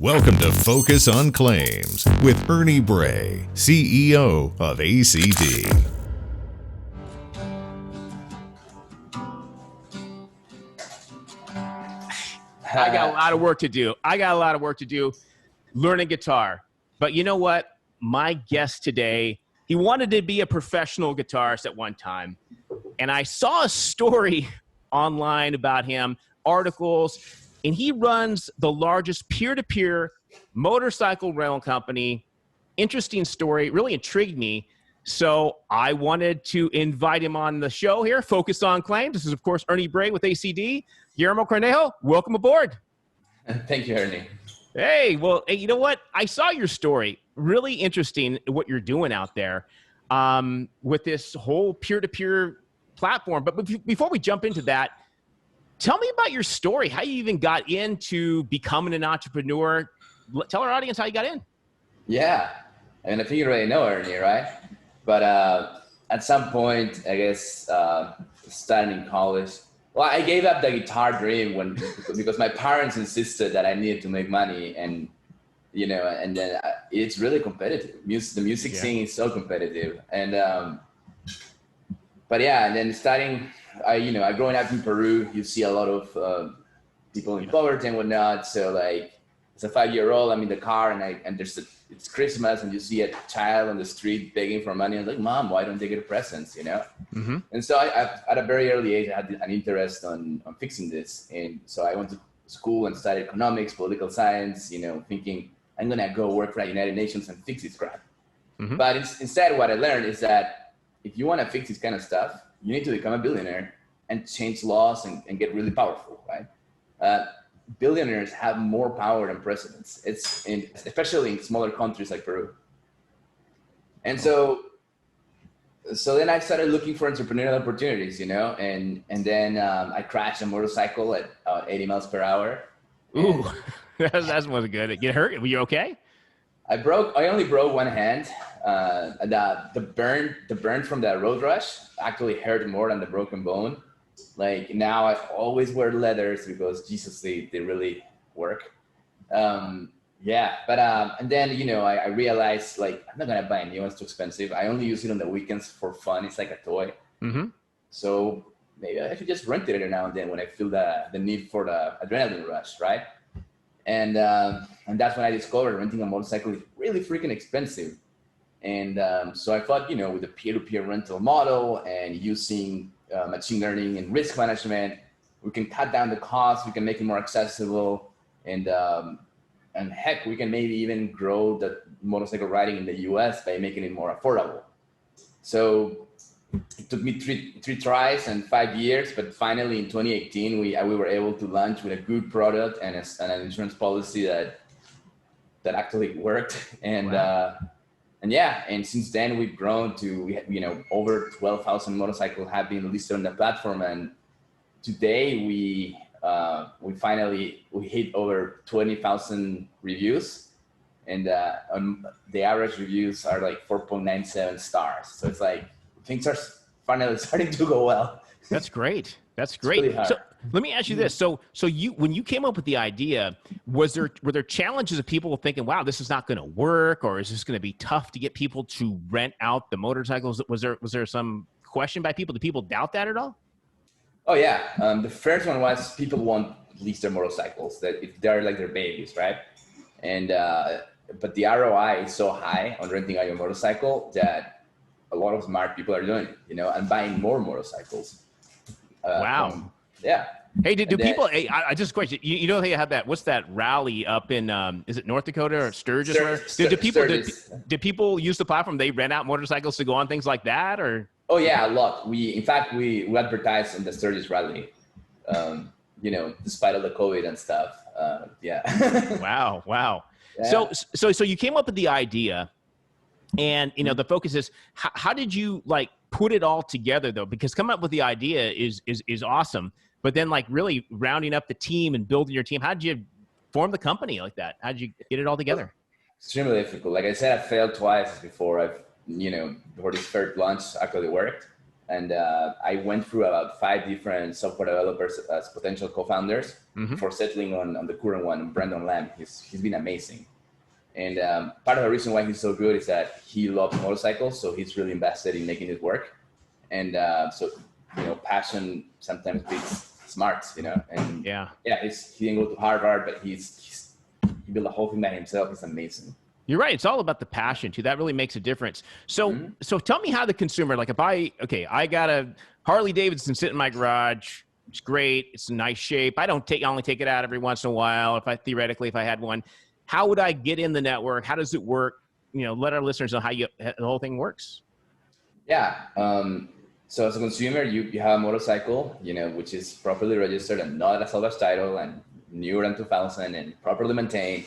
Welcome to Focus on Claims with Ernie Bray, CEO of ACD. I got a lot of work to do. Learning guitar. But you know what? My guest today, he wanted to be a professional guitarist at one time. And I saw a story online about him, articles, and he runs the largest peer-to-peer motorcycle rental company. Interesting story, really intrigued me. So I wanted to invite him on the show here, Focus on Claims. This is, of course, Ernie Bray with ACD. Guillermo Cornejo, welcome aboard. Thank you, Ernie. Hey, well, hey, you know what? I saw your story. Really interesting what you're doing out there with this whole peer-to-peer platform. But before we jump into that, tell me about your story, how you even got into becoming an entrepreneur. Tell our audience how you got in. Yeah, I mean, I think you already know, Ernie, right? But at some point, I guess, starting in college, well, I gave up the guitar dream because my parents insisted that I needed to make money, and and then it's really competitive. The music scene is so competitive, and but yeah, and then starting, growing up in Peru, you see a lot of people in poverty and whatnot. So like, as a 5-year-old, I'm in the car and it's Christmas, and you see a child on the street begging for money. I was like, Mom, why don't they get presents? Mm-hmm. And so I at a very early age, I had an interest on fixing this. And so I went to school and studied economics, political science, thinking I'm going to go work for the United Nations and fix this crap. Mm-hmm. But instead, what I learned is that if you want to fix this kind of stuff, you need to become a billionaire and change laws and get really powerful, right? Billionaires have more power than presidents. Especially in smaller countries like Peru. And so then I started looking for entrepreneurial opportunities, and then I crashed a motorcycle at 80 miles per hour. Ooh, that wasn't good. Get hurt? Were you okay? I only broke one hand. The burn from the road rush actually hurt more than the broken bone. Like now I always wear leathers because Jesus, they really work. And then, I realized, like, I'm not going to buy a new one. It's too expensive. I only use it on the weekends for fun. It's like a toy. Mm-hmm. So maybe I should just rent it every now and then when I feel the need for the adrenaline rush, right? And that's when I discovered renting a motorcycle is really freaking expensive. And so I thought, with the peer-to-peer rental model and using machine learning and risk management, we can cut down the cost, we can make it more accessible, and heck, we can maybe even grow the motorcycle riding in the US by making it more affordable. So it took me three tries and 5 years, but finally in 2018, we were able to launch with a good product and an insurance policy that actually worked. And wow. And since then we've grown to over 12,000 motorcycles have been listed on the platform, and today we hit over 20,000 reviews, and the average reviews are like 4.97 stars. So it's like things are finally starting to go well. That's great. Really hard. So let me ask you this. So when you came up with the idea, were there challenges of people thinking, wow, this is not going to work, or is this going to be tough to get people to rent out the motorcycles? Was there some question by people? Did people doubt that at all? Oh yeah. The first one was people won't lease their motorcycles, that if they're like their babies, right? And but the ROI is so high on renting out your motorcycle that a lot of smart people are doing it, and buying more motorcycles. Wow. Yeah. Hey, do people? Hey, I just a question. You know they had that? What's that rally up in? Is it North Dakota or Sturgis? Did people use the platform? They rent out motorcycles to go on things like that, or? Oh yeah, a lot. We advertised in the Sturgis rally. Despite all the COVID and stuff. Yeah. Wow. Yeah. So you came up with the idea, and the focus is how did you like put it all together though? Because coming up with the idea is awesome, but then like really rounding up the team and building your team. How did you form the company like that? How did you get it all together? Extremely difficult. Like I said, I failed twice before before this third launch actually worked. And I went through about 5 different software developers as potential co-founders before settling on the current one, Brandon Lamb. He's been amazing. And part of the reason why he's so good is that he loves motorcycles, so he's really invested in making it work. And so, passion sometimes beats smarts, And he didn't go to Harvard, but he built the whole thing by himself. It's amazing. You're right. It's all about the passion too. That really makes a difference. So, so tell me how the consumer, like if I got a Harley Davidson sitting in my garage. It's great. It's in nice shape. I only take it out every once in a while. If I had one, how would I get in the network? How does it work? Let our listeners know how the whole thing works. Yeah. So as a consumer, you have a motorcycle, which is properly registered and not a salvage title and newer than 2000 and properly maintained.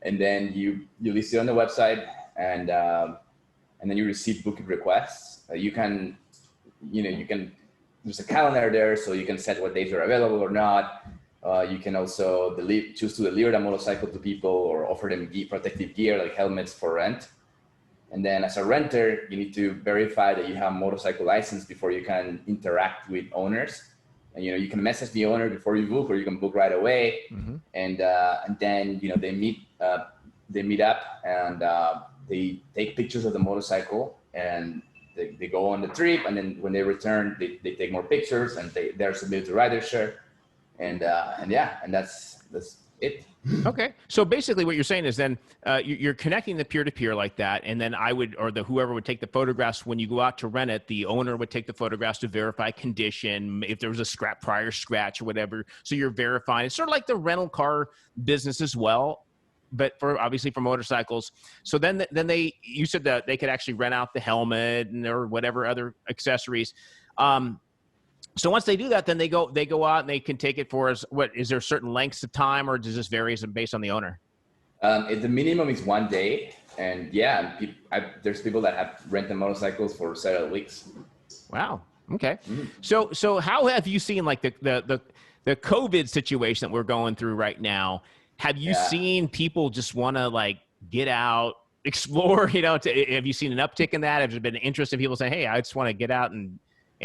And then you list it on the website, and then you receive booking requests. You can there's a calendar there, so you can set what days are available or not. You can also choose to deliver the motorcycle to people or offer them protective gear like helmets for rent. And then as a renter, you need to verify that you have a motorcycle license before you can interact with owners. And, you can message the owner before you book, or you can book right away. And then, they meet up and they take pictures of the motorcycle, and they go on the trip. And then when they return, they take more pictures, and they're submitted to ridershare. And that's it. Okay. So basically what you're saying is then you're connecting the peer-to-peer like that. And then whoever would take the photographs when you go out to rent it, the owner would take the photographs to verify condition, if there was a prior scratch or whatever. So you're verifying. It's sort of like the rental car business as well, but obviously for motorcycles. So then you said that they could actually rent out the helmet or whatever other accessories. So once they do that, then they go out and they can take it for is there certain lengths of time, or does this vary based on the owner? The minimum is 1 day, and there's people that have rented motorcycles for several weeks. Wow. Okay. So how have you seen like the COVID situation that we're going through right now? Have you seen people just want to like get out, explore? Have you seen an uptick in that? Have there been interest in people saying, "Hey, I just want to get out and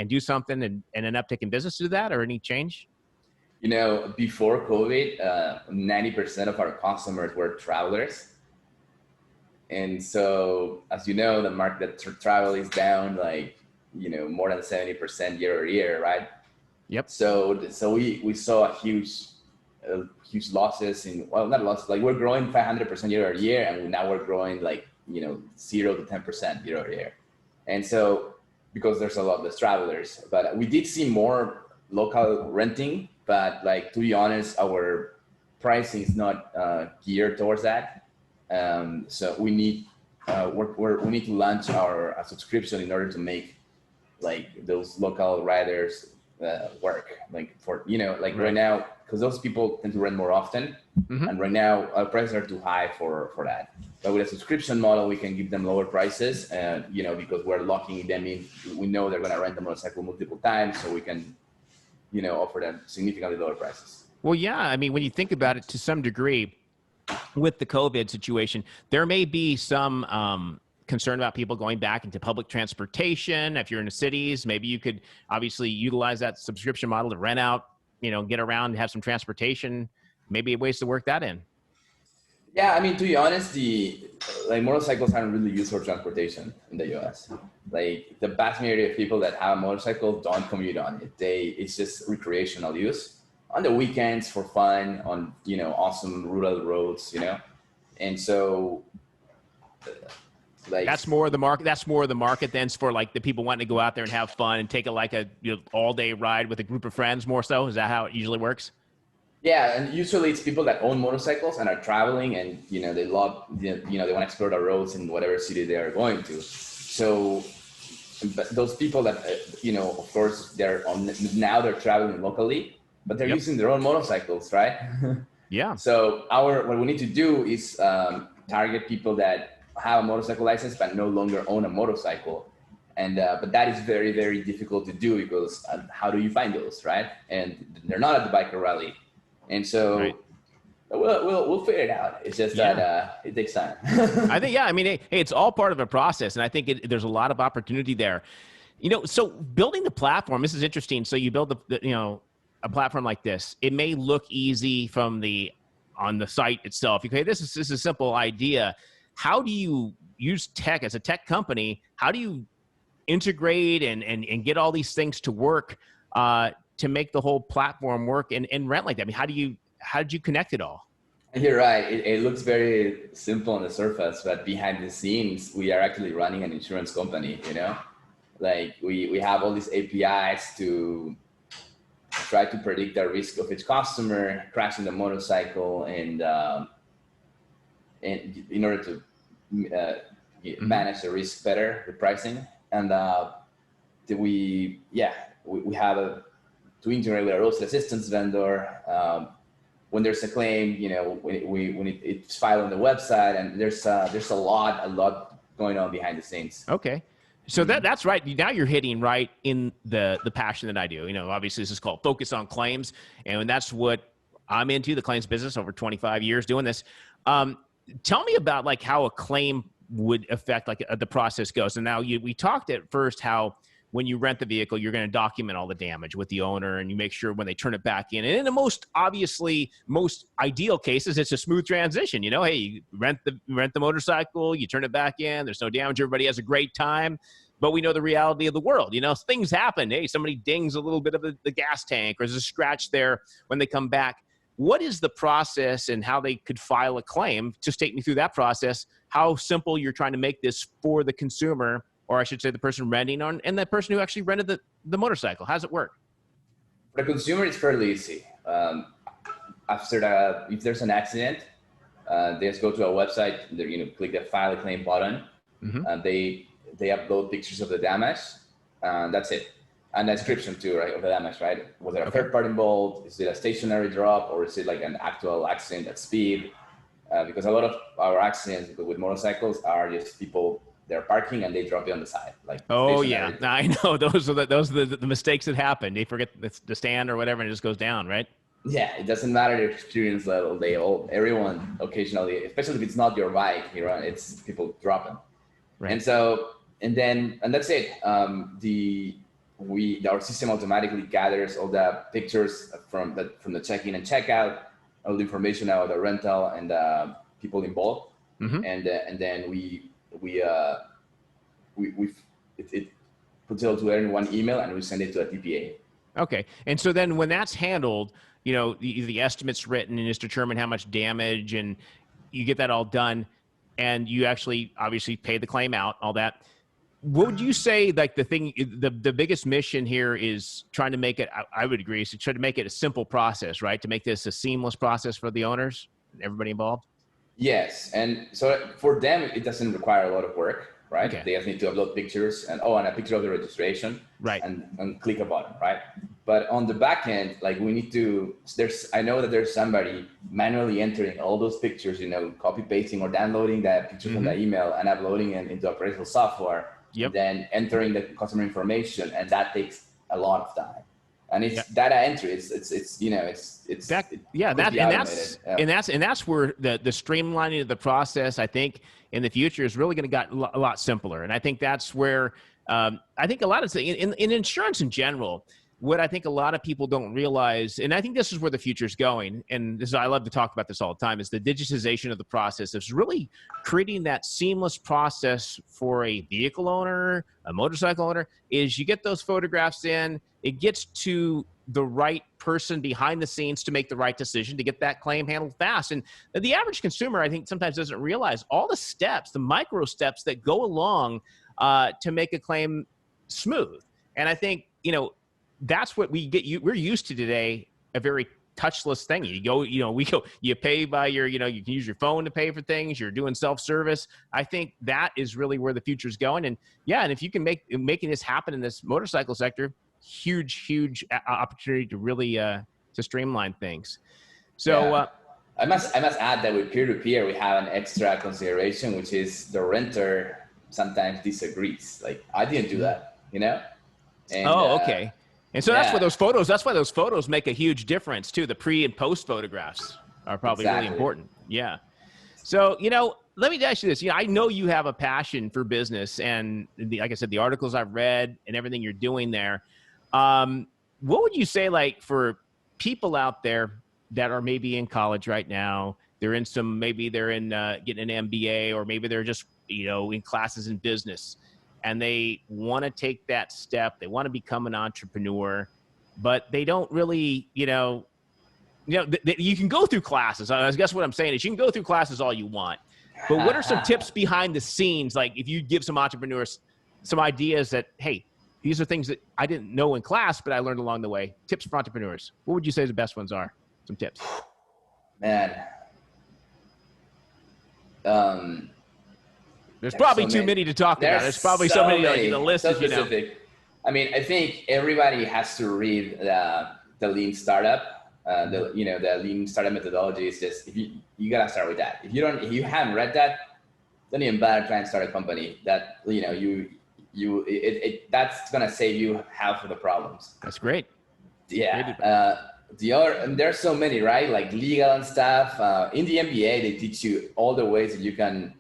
do something," and an uptick in business to that, or any change? Before COVID, 90% of our customers were travelers. And so, as you know, the market travel is down more than 70% year over year, right? Yep. So we saw a huge losses not losses, like we're growing 500% year over year, and now we're growing 0 to 10% year over year. And so, because there's a lot less travelers, but we did see more local renting, but to be honest, our pricing is not geared towards that. So we need we need to launch our subscription in order to make those local riders work. Right now, because those people tend to rent more often, and right now our prices are too high for that. But with a subscription model, we can give them lower prices, and because we're locking them in, we know they're going to rent the motorcycle multiple times, so we can, offer them significantly lower prices. Well, yeah. I mean, when you think about it, to some degree, with the COVID situation, there may be some concern about people going back into public transportation. If you're in the cities, maybe you could obviously utilize that subscription model to rent out, get around and have some transportation. Maybe ways to work that in. Yeah, I mean, to be honest, motorcycles aren't really used for transportation in the US. The vast majority of people that have a motorcycle don't commute on it. It's just recreational use on the weekends for fun on, awesome rural roads, And so that's more of the market. That's more of the market than for the people wanting to go out there and have fun and take a all day ride with a group of friends more so. Is that how it usually works? Yeah, and usually it's people that own motorcycles and are traveling, and they love they want to explore the roads in whatever city they are going to. So, but those people that of course they're traveling locally, but they're using their own motorcycles, right? Yeah. So what we need to do is target people that have a motorcycle license but no longer own a motorcycle, and but that is very, very difficult to do because how do you find those, right? And they're not at the biker rally. And so we'll figure it out. It's just that it takes time. I think, I mean, hey, it's all part of a process. And I think there's a lot of opportunity there. So building the platform, this is interesting. So you build a platform like this. It may look easy on the site itself. You say, this is a simple idea. How do you use tech as a tech company? How do you integrate and get all these things to work to make the whole platform work and rent like that? I mean, how did you connect it all? You're right. It looks very simple on the surface, but behind the scenes, we are actually running an insurance company, Like we have all these APIs to try to predict the risk of each customer crashing the motorcycle, and in order to manage the risk better, the pricing. And we have to integrate with our roadside assistance vendor. When there's a claim, when it's filed on the website, and there's a lot going on behind the scenes. Okay. So that's right. Now you're hitting right in the passion that I do. Obviously this is called Focus on Claims, and that's what I'm into, the claims business, over 25 years doing this. Tell me about like how a claim would affect like the process goes. And now we talked at first how when you rent the vehicle, you're going to document all the damage with the owner, and you make sure when they turn it back in. And in the most ideal cases, it's a smooth transition. Hey, you rent the motorcycle, you turn it back in, there's no damage, everybody has a great time. But we know the reality of the world. Things happen. Hey, somebody dings a little bit of the gas tank, or there's a scratch there when they come back. What is the process and how they could file a claim? Just take me through that process, how simple you're trying to make this for the consumer, or I should say the person renting on, and the person who actually rented the motorcycle. How does it work? For the consumer, it's fairly easy. If there's an accident, they just go to our website, click the file a claim button, and they upload pictures of the damage, and that's it. And a description too, right, of the damage, right? Was there a third party involved? Is it a stationary drop, or is it like an actual accident at speed? Because a lot of our accidents with motorcycles are just people, they're parking and they drop it on the side. Like, oh yeah, I know those are the mistakes that happen. They forget the stand or whatever, and it just goes down, right? Yeah, it doesn't matter the experience level. Everyone occasionally, especially if it's not your bike, it's people dropping. Right. And that's it. Our system automatically gathers all the pictures from the check-in and checkout, all the information about the rental and people involved, and then it puts it all together in one email, and we send it to a TPA. Okay, and so then when that's handled, the estimate's written and it's determined how much damage, and you get that all done, and you actually obviously pay the claim out, all that. What would you say, like the biggest mission here is trying to make it, I would agree, is to try to make it a simple process, right? To make this a seamless process for the owners and everybody involved? Yes. And so for them, it doesn't require a lot of work, right? Okay. They just need to upload pictures and a picture of the registration, right? And click a button, right? But on the back end, like I know that there's somebody manually entering all those pictures, copy pasting or downloading that picture from the email and uploading it into operational software. Yep. Then entering the customer information, and that takes a lot of time. And it's data entry. It's that's where the streamlining of the process, I think, in the future is really going to get a lot simpler. And I think that's where I think a lot of things in insurance in general. What I think a lot of people don't realize, and I think this is where the future is going, and I love to talk about this all the time, is the digitization of the process. It's really creating that seamless process for a vehicle owner, a motorcycle owner, is you get those photographs in, it gets to the right person behind the scenes to make the right decision, to get that claim handled fast. And the average consumer, I think, sometimes doesn't realize all the steps, the micro steps that go along to make a claim smooth. And I think, that's what we're used to today, a very touchless thing. You pay by you can use your phone to pay for things. You're doing self-service. I think that is really where the future is going. And if you can making this happen in this motorcycle sector, huge opportunity to really to streamline things. So I must add that with peer-to-peer, we have an extra consideration, which is the renter sometimes disagrees. Like, I didn't do that, And, okay. And so that's why those photos make a huge difference too. The pre and post photographs are probably really important. Yeah. So, let me ask you this. I know you have a passion for business, and like I said, the articles I've read and everything you're doing there. What would you say, like, for people out there that are maybe in college right now? Maybe they're in getting an MBA, or maybe they're just, in classes in business, and they want to take that step. They want to become an entrepreneur, but they don't really, you can go through classes. I guess what I'm saying is you can go through classes all you want. But what are some tips behind the scenes? Like, if you give some entrepreneurs some ideas that, hey, these are things that I didn't know in class, but I learned along the way. Tips for entrepreneurs. What would you say the best ones are? Some tips. Man. There's probably too many to talk about. There's probably so many. Like, the list is, specific. I mean, I think everybody has to read the Lean Startup. The Lean Startup methodology is just, if you gotta start with that. If you haven't read that, don't even bother trying to start a company. That that's gonna save you half of the problems. That's great. Yeah. And there's so many, right? Like legal and stuff. In the MBA, they teach you all the ways that you can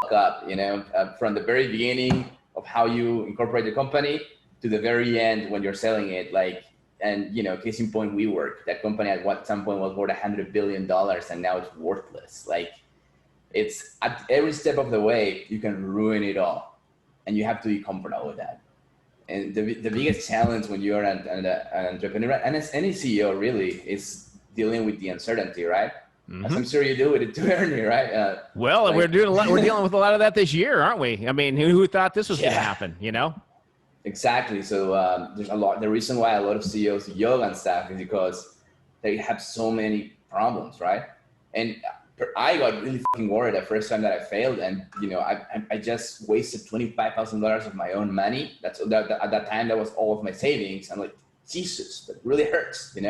fuck up. From the very beginning of how you incorporate the company to the very end when you're selling it, like. And, case in point, WeWork, that company at some point was worth $100 billion, and now it's worthless. Like, it's at every step of the way, you can ruin it all, and you have to be comfortable with that. And the biggest challenge when you're an entrepreneur, and as any CEO really, is dealing with the uncertainty, right? Mm-hmm. As I'm sure you do with it too, Ernie, right? We're dealing with a lot of that this year, aren't we? I mean, who thought this was going to happen, Exactly. So there's a lot. The reason why a lot of CEOs yoga and stuff is because they have so many problems, right? And I got really fucking worried the first time that I failed, and I just wasted $25,000 of my own money. At that time, that was all of my savings. I'm like, Jesus, that really hurts, And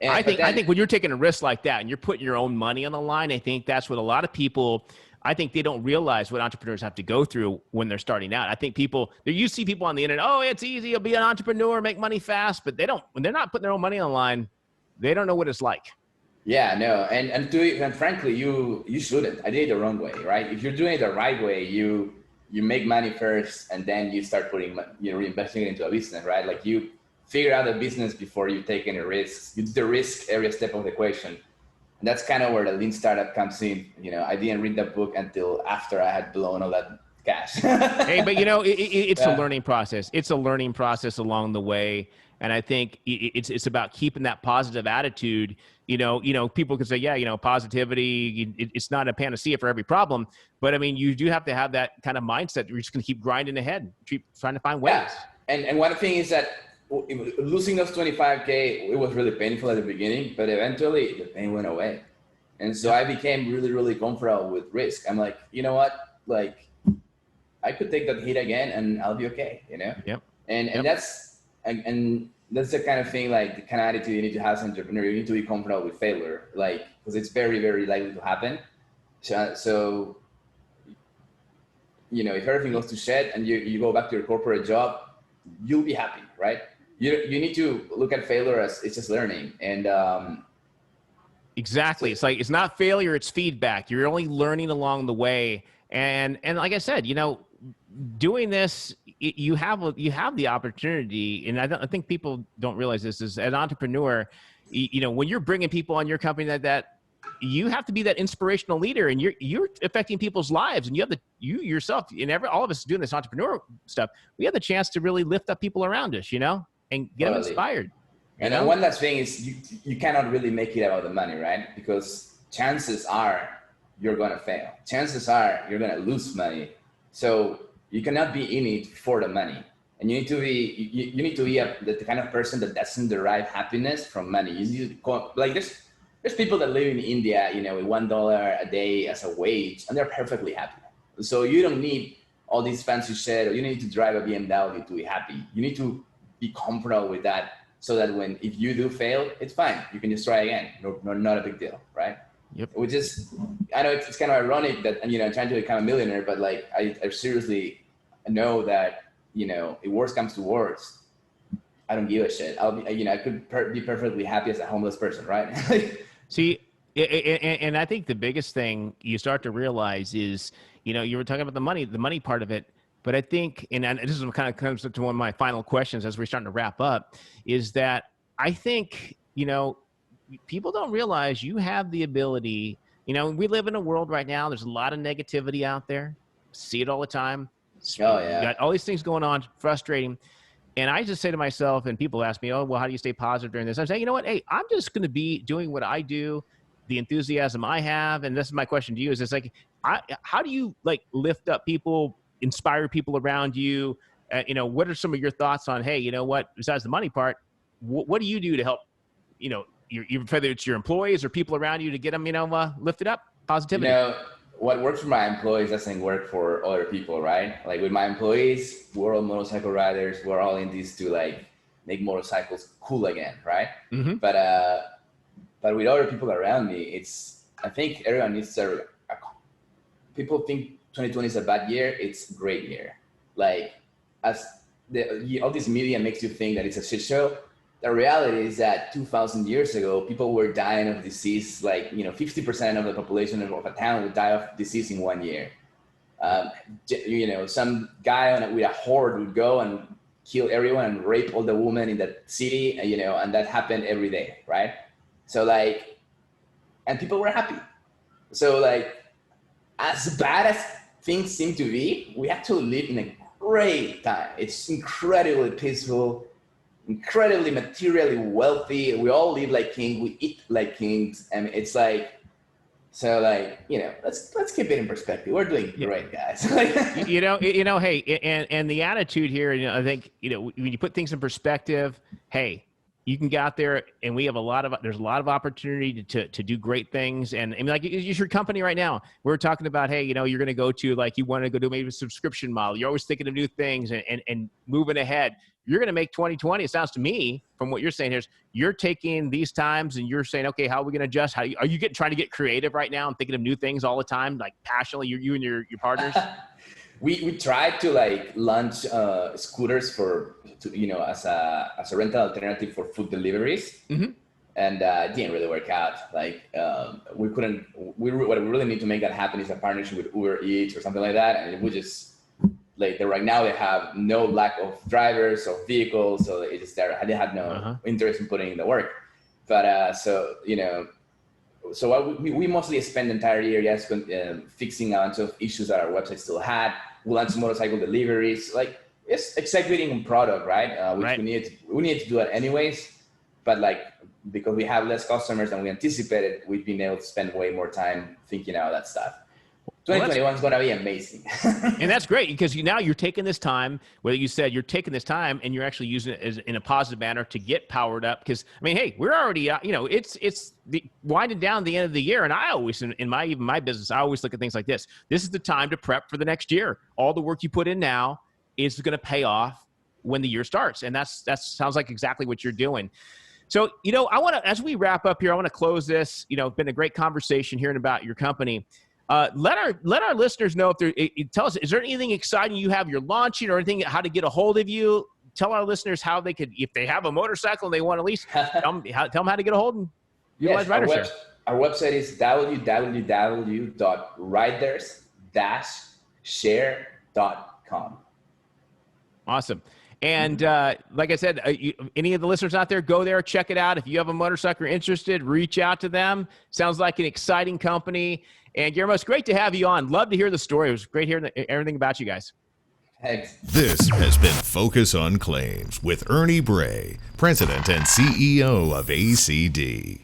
I think when you're taking a risk like that and you're putting your own money on the line, I think that's what a lot of people. I think they don't realize what entrepreneurs have to go through when they're starting out. I think you see people on the internet, oh, it's easy, you'll be an entrepreneur, make money fast, but when they're not putting their own money on the line, they don't know what it's like. Yeah, no, and frankly, you shouldn't. I did it the wrong way, right? If you're doing it the right way, you make money first, and then you start reinvesting it into a business, right? Like, you figure out the business before you take any risks. You do the risk every step of the equation. And that's kind of where the Lean Startup comes in. I didn't read the book until after I had blown all that cash. Hey, but it's a learning process. It's a learning process along the way. And I think it's about keeping that positive attitude. People can say, positivity, it's not a panacea for every problem. But I mean, you do have to have that kind of mindset. You're just going to keep grinding ahead, keep trying to find ways. Yeah. And one thing is that losing those $25K, it was really painful at the beginning, but eventually the pain went away. And so I became really, really comfortable with risk. I'm like, you know what? Like, I could take that hit again and I'll be okay, Yep. And that's the kind of thing, like the kind of attitude you need to have as an entrepreneur. You need to be comfortable with failure, like, because it's very, very likely to happen. So if everything goes to shit and you go back to your corporate job, you'll be happy, right? You need to look at failure as it's just learning. And exactly. It's like, it's not failure, it's feedback. You're only learning along the way. And like I said, doing this, you have the opportunity. And I think people don't realize this, is as an entrepreneur, when you're bringing people on your company like that, you have to be that inspirational leader, and you're affecting people's lives, and you yourself and all of us doing this entrepreneur stuff, we have the chance to really lift up people around us, and get them inspired. And then one last thing is you cannot really make it about the money, right? Because chances are you're going to fail. Chances are you're going to lose money. So you cannot be in it for the money. And you need to be the kind of person that doesn't derive happiness from money. You need to, like, there's people that live in India, with $1 a day as a wage, and they're perfectly happy. So you don't need all these fancy shit, or you need to drive a BMW to be happy. You need to be comfortable with that, so that if you do fail, it's fine. You can just try again. No, not a big deal, right? Yep. Which is, I know it's kind of ironic that, I'm trying to become a millionaire, but like, I seriously know that, if worse comes to worse, I don't give a shit. I could be perfectly happy as a homeless person, right? See, And I think the biggest thing you start to realize is, you were talking about the money part of it, but I think, and this is what kind of comes to one of my final questions as we're starting to wrap up, is that I think, people don't realize you have the ability. We live in a world right now. There's a lot of negativity out there. See it all the time. Oh You yeah. got all these things going on, frustrating. And I just say to myself, and people ask me, oh, well, how do you stay positive during this? I'm saying, you know what? Hey, I'm just going to be doing what I do, the enthusiasm I have. And this is my question to you is it's like, how do you like lift up people, inspire people around you? What are some of your thoughts on, hey, you know what, besides the money part, what do you do to help, whether it's your employees or people around you to get them, lifted up, positivity? What works for my employees doesn't work for other people, right? Like with my employees, we're all motorcycle riders. We're all in this to like make motorcycles cool again, right? Mm-hmm. But with other people around me, I think everyone needs to. People think 2020 is a bad year. It's a great year. Like all this media makes you think that it's a shit show. The reality is that 2,000 years ago, people were dying of disease. Like 50% of the population of a town would die of disease in 1 year. Some guy with a horde would go and kill everyone and rape all the women in that city. And that happened every day, right? So and people were happy. So as bad as things seem to be, we actually live in a great time. It's incredibly peaceful, incredibly materially wealthy. We all live like kings. We eat like kings. I mean, it's let's keep it in perspective. We're doing great, guys. Hey, and the attitude here, I think, when you put things in perspective, hey, you can get out there and there's a lot of opportunity to do great things. And I mean, like it's your company right now. We're talking about, hey, you're going to go to you want to go do maybe a subscription model. You're always thinking of new things and moving ahead. You're going to make 2020. It sounds to me from what you're saying here, you're taking these times and you're saying, okay, how are we going to adjust? Are you trying to get creative right now and thinking of new things all the time, like passionately, you and your partners? We tried to launch scooters as a rental alternative for food deliveries, mm-hmm. and it didn't really work out. We couldn't. What we really need to make that happen is a partnership with Uber Eats or something like that, and we just right now they have no lack of drivers or vehicles, so it's just there. They had no interest in putting in the work, but so we mostly spent the entire year fixing a bunch of issues that our website still had. We launched motorcycle deliveries, it's executing a product, right? Which we needed to do it anyways, but because we have less customers than we anticipated, we've been able to spend way more time thinking out that stuff. 2021 is going to be amazing. And that's great because now you're taking this time, whether you said you're taking this time and you're actually using it in a positive manner to get powered up. Because, I mean, hey, we're already, it's winding down the end of the year. And I always, in my business, I always look at things like this. This is the time to prep for the next year. All the work you put in now is going to pay off when the year starts. And that sounds like exactly what you're doing. So, I want to, as we wrap up here, I want to close this. It's been a great conversation hearing about your company. Let our listeners know tell us, is there anything exciting you have you're launching or anything, how to get a hold of you? Tell our listeners how they could, if they have a motorcycle and they want to lease, tell them how to get a hold and utilize RiderShare. Our website is www.riders-share.com. Awesome. And like I said, any of the listeners out there, go there, check it out. If you have a motorcycle you're interested, reach out to them. Sounds like an exciting company. And Guillermo, it's great to have you on. Love to hear the story. It was great hearing everything about you guys. Thanks. This has been Focus on Claims with Ernie Bray, President and CEO of ACD.